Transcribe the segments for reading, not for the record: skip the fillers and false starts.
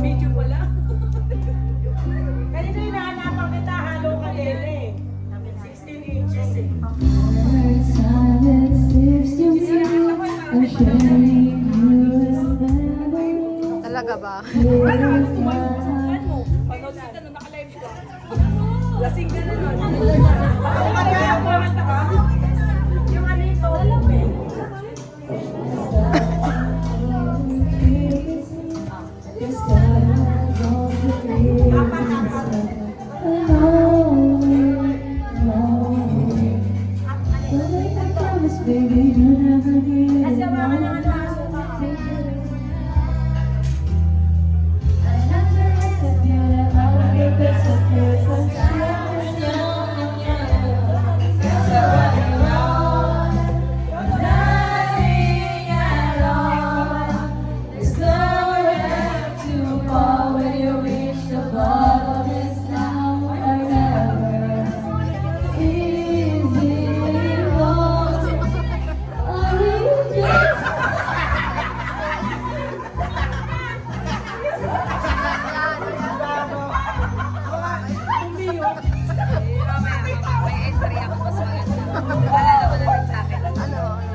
Video pala. Kanina hinahanapan kita, halo ka din eh. 16 inches eh. Talaga ba? Ano, gusto mo yung susukan mo? Panood kita nung naka-live ka. Lasing ka na nun. Kaya kumanta ka? Yung ano ito,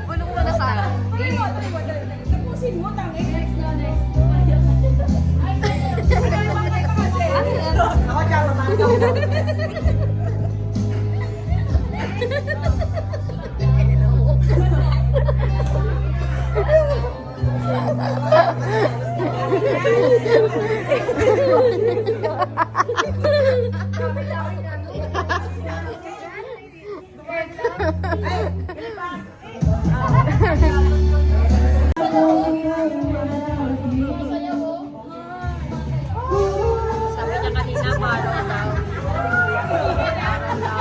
Bulong mo na sa akin. tapusin mo, tangin. Ako dyan, mamaya. Sabi niya kanina, parang daw. No.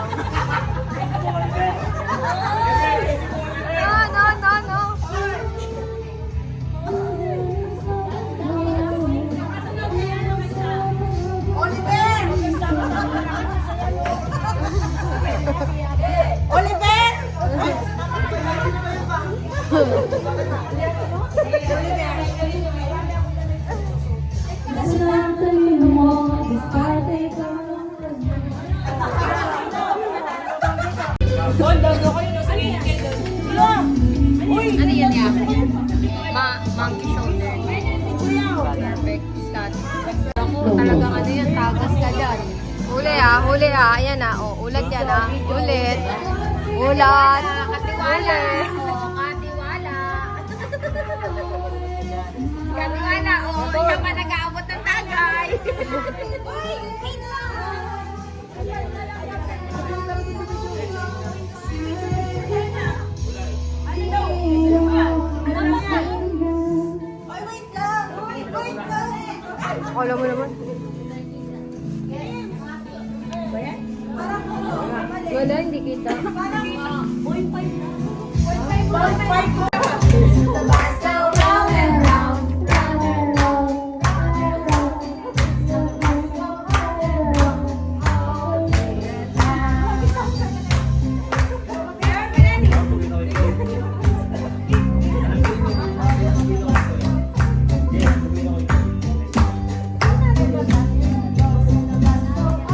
Oliver! Ano yan niya? Monkey shoulder. Perfect cut. Ako, talagang ano yan, tagas ka dyan. Huli ah. Ayan ah. Oh, ulat yan ah. Ulit. Ulat. Katiwala. Oh, katiwala. Katiwala. Oh, siya pa nag-aabot ng tagay. Alam mo naman. Wala, hindi kita.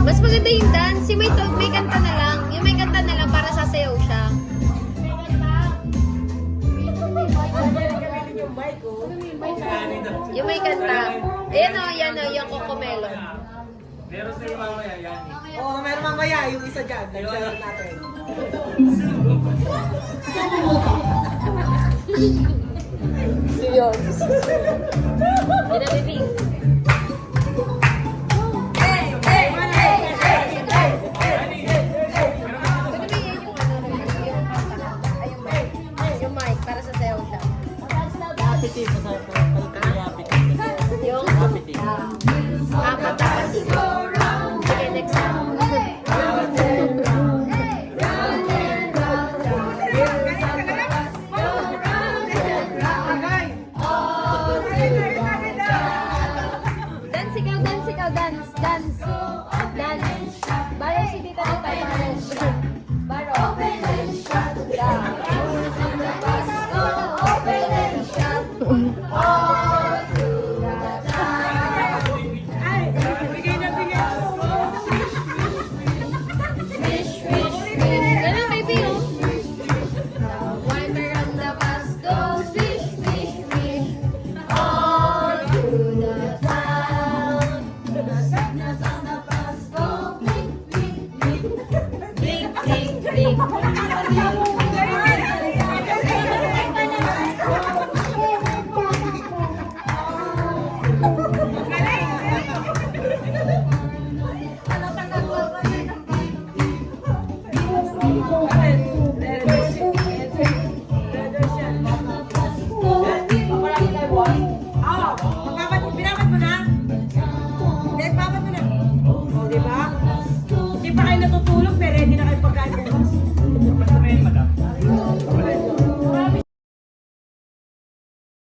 Mas maganda yung dance. Yung may kanta na lang. Yung may kanta na lang para sasayaw siya. Yung may kanta. Ayan o, yan o, yung Cocomelon. Meron sa'yo mamaya yan. Oo, meron mamaya. Yung isa dyan. Nagsalat natin. Seryoso. Pinabibig. Yung mic, para sasayaw siya. Apiti pa sa apiti. Yung Apiti. apat dapat. Sige, next time. eh.